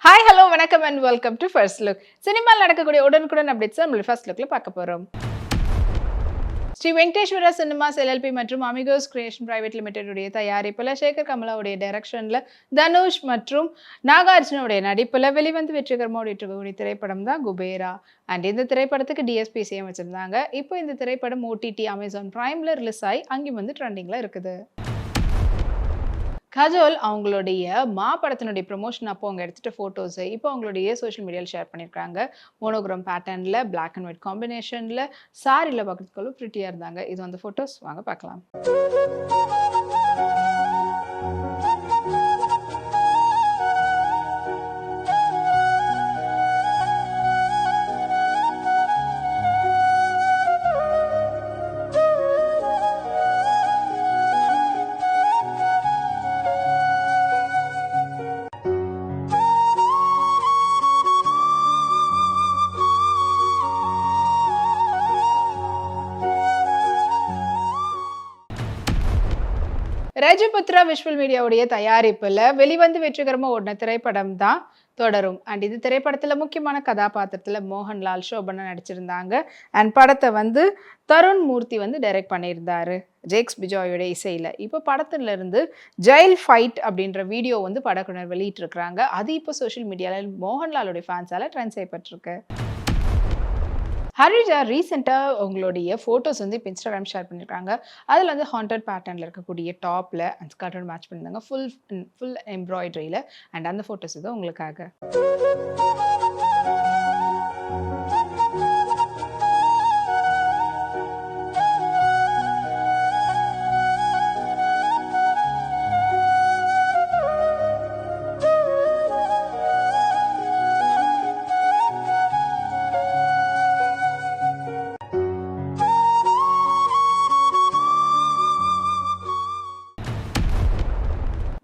Hi hello வணக்கம் and welcome to first look. சினிமாவில் நடக்கக்கூடிய உடனுக்குடன் அப்டேட்ஸ் நம்ம ஃபர்ஸ்ட் லுக்ல பார்க்க போறோம். ஸ்ரீ வெங்கடேஸ்வரா சினிமாஸ் எல்எல்பி மற்றும் அமிகோஸ் கிரியேஷன் பிரைவேட் லிமிடெட் உடைய தயாரிப்புல சேகர் கமலாவுடைய டைரக்ஷன்ல தனுஷ் மற்றும் நாகார்ஜுனோடைய நடிப்புல வெளிவந்து வெற்றிகரமாக ஓடிட்டு திரைப்படம் தான் குபேரா. அண்ட் இந்த திரைப்படத்துக்கு டிஎஸ்பி இசையமைச்சிருந்தாங்க. இப்போ இந்த திரைப்படம் ஓடிடி அமேசான் பிரைம்ல ரிலீஸ் ஆகி அங்கே வந்து ட்ரெண்டிங்ல இருக்குது. கஜோல் அவங்களுடைய மா படத்தினுடைய ப்ரமோஷன் அப்போ அவங்க எடுத்துட்ட ஃபோட்டோஸ் இப்போ அவங்களுடைய சோஷியல் மீடியாவில் ஷேர் பண்ணியிருக்காங்க. மோனோகிராம் பேட்டர்னில் பிளாக் அண்ட் ஒயிட் காம்பினேஷனில் சாரியில் பார்க்கறதுக்குள்ள ப்ரிட்டியாக இருந்தாங்க. இது அந்த ஃபோட்டோஸ் வாங்க பார்க்கலாம். ரஜபுத்ரா விஷுவல் மீடியாவுடைய தயாரிப்புல வெளிவந்து வெற்றிகரமா ஓடின திரைப்படம் தான் தொடரும். அண்ட் இது திரைப்படத்துல முக்கியமான கதாபாத்திரத்துல மோகன்லால், சோபனா நடிச்சிருந்தாங்க. அண்ட் படத்தை வந்து தருண் மூர்த்தி வந்து டைரக்ட் பண்ணியிருந்தாரு ஜேக்ஸ் பிஜாயோட இசையில. இப்போ படத்துல இருந்து ஜெயில் ஃபைட் அப்படின்ற வீடியோ வந்து படக்குனர் வெளியிட்டு இருக்கிறாங்க. அது இப்போ சோஷியல் மீடியால மோகன்லாலுடைய ஃபேன்ஸால ட்ரெண்ட் செய்யப்பட்டிருக்கு. ஹரிஜா ரீசெண்டாக உங்களுடைய ஃபோட்டோஸ் வந்து இப்போ இன்ஸ்டாகிராம் ஷேர் பண்ணியிருக்காங்க. அதில் வந்து ஹாண்டட் பேட்டர்னில் இருக்கக்கூடிய டாப்பில் அந்த ஸ்கர்ட்டோட மேட்ச் பண்ணியிருந்தாங்க. ஃபுல் எம்ப்ராய்டரியில். அண்ட் அந்த ஃபோட்டோஸ் இது உங்களுக்காக.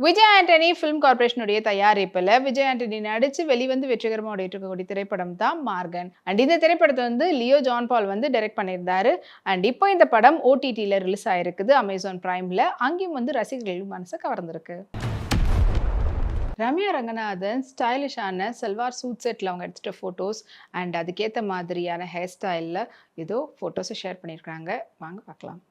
விஜய் ஆண்டனி ஃபிலிம் கார்பரேஷனுடைய தயாரிப்பில் விஜய் ஆண்டனி நடித்து வெளிவந்து வெற்றிகரமாக ஓடிட்டு இருக்கக்கூடிய திரைப்படம் தான் மார்கன். அண்ட் இந்த திரைப்படத்தை வந்து லியோ ஜான் பால் வந்து டைரக்ட் பண்ணியிருந்தாரு. அண்ட் இப்போ இந்த படம் ஓடிடியில் ரிலீஸ் ஆயிருக்குது அமேசான் பிரைமில். அங்கேயும் வந்து ரசிகர்கள் மனசை கவர்ந்துருக்கு. ரம்யா ரங்கநாதன் ஸ்டைலிஷான சல்வார் சூட் செட்டில் அவங்க எடுத்துகிட்ட ஃபோட்டோஸ் அண்ட் அதுக்கேற்ற மாதிரியான ஹேர் ஸ்டைலில் ஏதோ ஃபோட்டோஸை ஷேர் பண்ணியிருக்காங்க. வாங்க பார்க்கலாம்.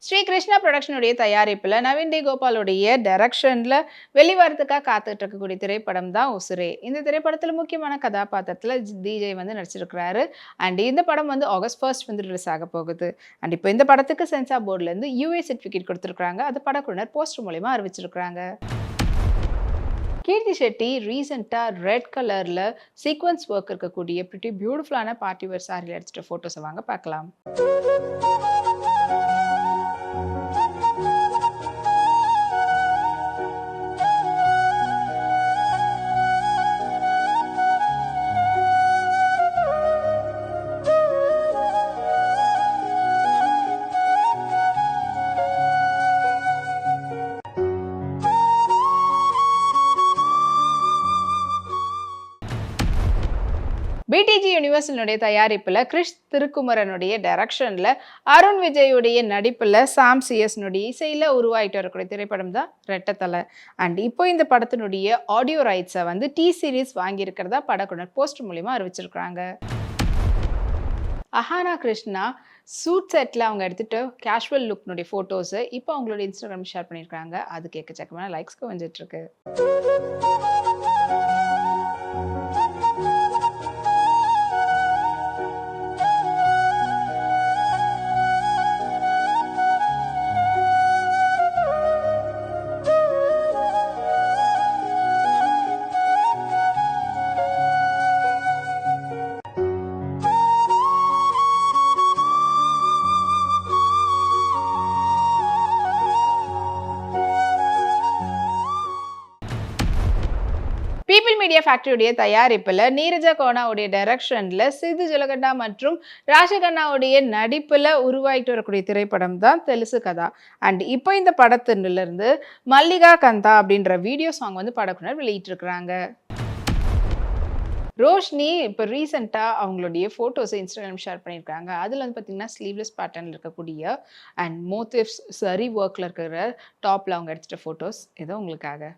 ஸ்ரீ கிருஷ்ணா ப்ரொடக்ஷனுடைய தயாரிப்பில் நவீன் டி கோபாலுடைய டைரக்ஷனில் வெளிவரத்துக்காக காத்துட்டு இருக்கக்கூடிய திரைப்படம் தான் உசுரே. இந்த திரைப்படத்தில் முக்கியமான கதாபாத்திரத்தில் டிஜே வந்து நடிச்சிருக்கிறாரு. அண்ட் இந்த படம் வந்து ஆகஸ்ட் 1 வந்து ரிலீஸ் ஆக போகுது. அண்ட் இப்போ இந்த படத்துக்கு சென்சார் போர்ட்லேருந்து யூஏ சர்டிஃபிகேட் கொடுத்துருக்காங்க. அது படக்குழுவினர் போஸ்டர் மூலமா அறிவிச்சிருக்கிறாங்க. கீர்த்தி ஷெட்டி ரீசெண்டாக ரெட் கலரில் சீக்வன்ஸ் ஒர்க் இருக்கக்கூடிய பிரிட்டி பியூட்டிஃபுல்லான பார்ட்டி வேர் சாரியில் எடுத்துகிட்ட ஃபோட்டோஸை வாங்க பார்க்கலாம். பிடிஜி யூனிவர்சலுடைய தயாரிப்பில் கிறிஷ் திருக்குமரனுடைய டைரக்ஷனில் அருண் விஜயுடைய நடிப்பில் சாம் சிஎஸ்னுடைய இசையில் உருவாகிட்டு வரக்கூடிய திரைப்படம் தான் ரெட்டத்தலை. அண்ட் இப்போ இந்த படத்தினுடைய ஆடியோ ரைட்ஸை வந்து டி சீரீஸ் வாங்கியிருக்கிறதா படக்குழுவினர் போஸ்டர் மூலிமா அறிவிச்சிருக்கிறாங்க. அஹானா கிருஷ்ணா சூட் செட்டில் அவங்க எடுத்துகிட்டு கேஷுவல் லுக்னுடைய ஃபோட்டோஸை இப்போ அவங்களோட இன்ஸ்டாகிராம் ஷேர் பண்ணியிருக்காங்க. அது எக்கச்சக்கமான லைக்ஸ்க்கு வந்துட்டுருக்கு. பீப்பிள் மீடியா ஃபேக்டரியுடைய தயாரிப்புல நீரஜா கோனாவுடைய டைரக்ஷன்ல சிது ஜலகண்டா மற்றும் ராஜகண்ணாவுடைய நடிப்புல உருவாயிட்டு வரக்கூடிய திரைப்படம் தான் தெலுசு கதா. அண்ட் இப்போ இந்த படத்துல இருந்து மல்லிகா கந்தா அப்படின்ற வீடியோ சாங் வந்து படக்குனர் வெளியிட்டிருக்கிறாங்க. ரோஷினி இப்போ ரீசெண்டாக அவங்களுடைய ஃபோட்டோஸை இன்ஸ்டாகிராம் ஷேர் பண்ணியிருக்காங்க. அதில் வந்து பார்த்தீங்கன்னா ஸ்லீவ்லெஸ் பேட்டர்னில் இருக்கக்கூடிய அண்ட் மோட்டிவ்ஸ் சரி ஒர்க்கில் இருக்கிற டாப்பில் அவங்க எடுத்துகிட்ட ஃபோட்டோஸ் ஏதோ உங்களுக்காக.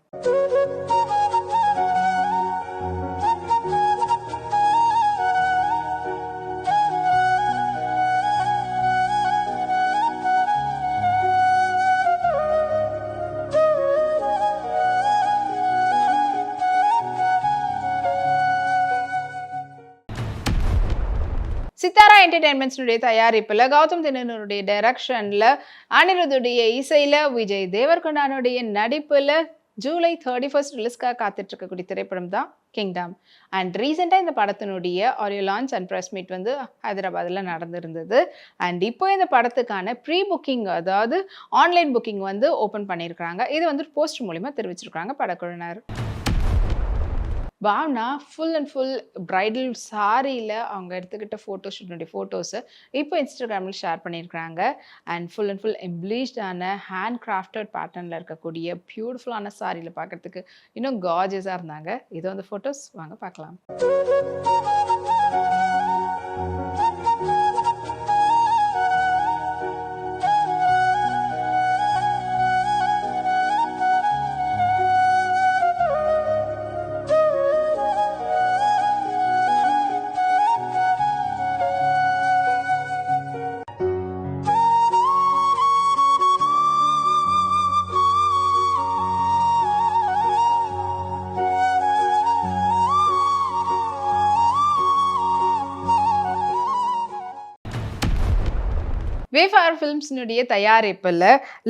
சித்தாரா என்டர்டைன்மெண்ட்ஸுடைய தயாரிப்பில் கௌதம் தின்னனுடைய டைரக்ஷனில் அனிருத்துடைய இசையில் விஜய் தேவர்கொண்டானுடைய நடிப்பில் ஜூலை 31 ரிலீஸ்க்காக காத்துட்டு இருக்கக்கூடிய திரைப்படம் தான் கிங்டம். அண்ட் ரீசெண்டாக இந்த படத்தினுடைய audio launch and press meet வந்து ஹைதராபாத்தில் நடந்திருந்தது. அண்ட் இப்போ இந்த படத்துக்கான ப்ரீ புக்கிங், அதாவது ஆன்லைன் புக்கிங் வந்து ஓப்பன் பண்ணியிருக்கிறாங்க. இது வந்து போஸ்ட் மூலிமா தெரிவிச்சிருக்காங்க படக்குழுவினர். Bhavana full and full bridal சாரியில் அவங்க எடுத்துக்கிட்ட ஃபோட்டோஷூட்னுடைய ஃபோட்டோஸை இப்போ இன்ஸ்டாகிராமில் ஷேர் பண்ணியிருக்கிறாங்க. அண்ட் ஃபுல் அண்ட் ஃபுல் எம்ப்ளீஷ்டான ஹேண்ட் கிராஃப்டட் பேட்டர்னில் இருக்கக்கூடிய பியூட்டிஃபுல்லான சாரியில் பார்க்குறதுக்கு இன்னும் கார்ஜியஸாக இருந்தாங்க. இது வந்து ஃபோட்டோஸ் வாங்க பார்க்கலாம். வேஃபார் ஃபிலிம்ஸினுடைய தயாரிப்பில்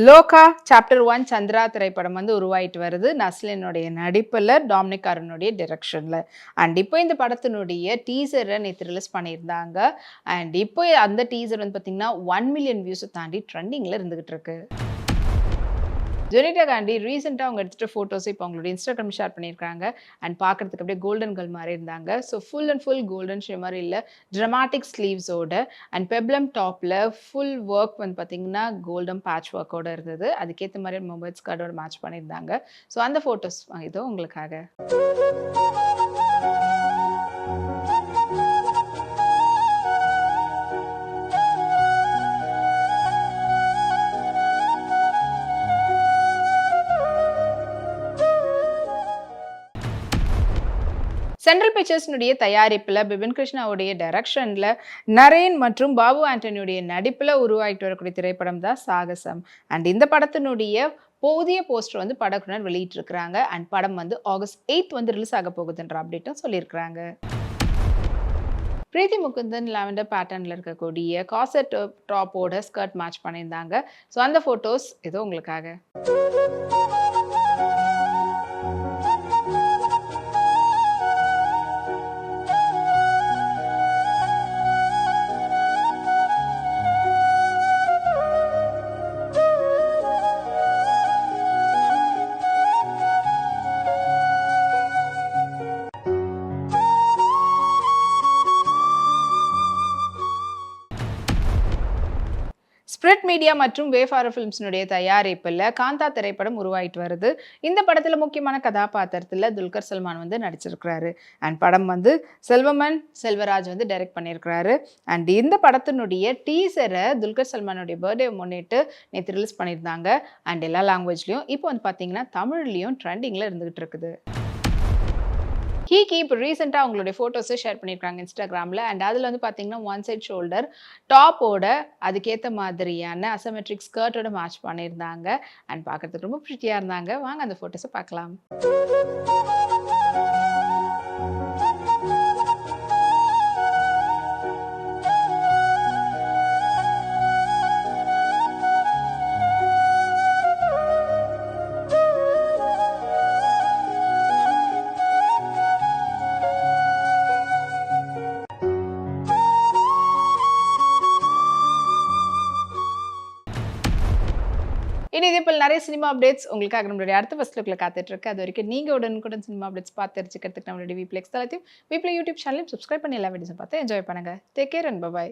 லோகா சாப்டர் 1 சந்திரா திரைப்படம் வந்து உருவாயிட்டு வருது. நஸ்லினுடைய நடிப்பில், டாமினிக் அருணுடைய டிரெக்ஷனில். அண்ட் இப்போ இந்த படத்தினுடைய டீசரை நேற்று ரிலீஸ் பண்ணியிருந்தாங்க. அண்ட் இப்போ அந்த டீசர் வந்து பார்த்திங்கன்னா 1 மில்லியன் வியூஸை தாண்டி ட்ரெண்டிங்கில் இருந்துகிட்டு இருக்கு. ஜெனிட்டா காண்டி ரீசெண்டாக அவங்க எடுத்துகிட்ட ஃபோட்டோஸ் இப்போ அவங்களுடைய இன்ஸ்டாகிராம் ஷேர் பண்ணியிருக்காங்க. அண்ட் பார்க்குறதுக்கு அப்படியே கோல்டன் கேர்ள் மாதிரி இருந்தாங்க. So full and full golden ஷே மாதிரி இல்லை, ட்ரமாட்டிக் ஸ்லீவ்ஸோட அண்ட் பெப்ளம் டாப்பில் ஃபுல் ஒர்க் வந்து பார்த்திங்கன்னா கோல்டன் பேட்ச் ஒர்க்கோடு இருந்தது. அதுக்கேற்ற மாதிரி மொபைல் ஸ்கர்டோட மேட்ச் பண்ணியிருந்தாங்க. ஸோ அந்த ஃபோட்டோஸ் இதோ உங்களுக்காக. சென்ட்ரல் பிக்சர்ஸ்னுடைய தயாரிப்பில் பிபின் கிருஷ்ணாவுடைய டைரக்ஷனில் நரேன் மற்றும் பாபு ஆண்டனியுடைய நடிப்பில் உருவாகிட்டு வரக்கூடிய திரைப்படம் தான் சாகசம். அண்ட் இந்த படத்தினுடைய புதிய போஸ்டர் வந்து படக்குனர் வெளியிட்டிருக்கிறாங்க. அண்ட் படம் வந்து ஆகஸ்ட் 8 வந்து ரிலீஸ் ஆக போகுதுன்ற அப்டேட்டும் சொல்லியிருக்கிறாங்க. பிரீத்தி முகுந்தன் லாவெண்டர் பேட்டர்னில் இருக்கக்கூடிய காசட் டாப்போட ஸ்கர்ட் மேட்ச் பண்ணியிருந்தாங்க. ஸோ அந்த ஃபோட்டோஸ் ஏதோ உங்களுக்காக. ஸ்பிரிட் மீடியா மற்றும் வேஃபார் ஃபிலிம்ஸினுடைய தயாரிப்பில் காந்தா திரைப்படம் உருவாயிட்டு வருது. இந்த படத்தில் முக்கியமான கதாபாத்திரத்தில் துல்கர் சல்மான் வந்து நடிச்சிருக்கிறாரு. அண்ட் படம் வந்து செல்வமன் செல்வராஜ் வந்து டைரக்ட் பண்ணியிருக்கிறாரு. அண்ட் இந்த படத்தினுடைய டீசரை துல்கர் சல்மானுடைய பர்த்டே முன்னிட்டு நேற்று ரிலீஸ் பண்ணியிருந்தாங்க. அண்ட் எல்லா லாங்குவேஜ்லையும் இப்போ வந்து பார்த்தீங்கன்னா தமிழ்லையும் ட்ரெண்டிங்கில் இருந்துகிட்டு இருக்குது. கீகி இப்போ ரீசெண்டாக அவங்களுடைய ஃபோட்டோஸை ஷேர் பண்ணியிருக்காங்க இன்ஸ்டாகிராமில். அண்ட் அதில் வந்து பார்த்தீங்கன்னா 1 சைட் ஷோல்டர் டாப்போட அதுக்கேற்ற மாதிரியான அசமெட்ரிக் ஸ்கர்ட்டோட மேட்ச் பண்ணியிருந்தாங்க. அண்ட் பார்க்குறதுக்கு ரொம்ப ப்ரிட்டியாக இருந்தாங்க. வாங்க அந்த ஃபோட்டோஸை பார்க்கலாம். இனி இதே போல் நிறைய சினிமா அப்டேட்ஸ் உங்களுக்காக நம்மளுடைய அடுத்த ஃபர்ஸ்ட் லுக்ல காத்துட்டு இருக்கு. அது வரைக்கும் நீங்க உடனுக்குடன் சினிமா அப்டேட்ஸ் பார்த்து தெரிஞ்சுக்கிறதுக்கு நம்மளுடைய வீப்ளெக்ஸ் தளத்தையும் வீப்ளே யூடியூப் சேனலையும் சப்ஸ்கிரைப் பண்ணி எல்லா வீடியோஸும் பார்த்து என்ஜாய் பண்ணுங்க. Take care and by.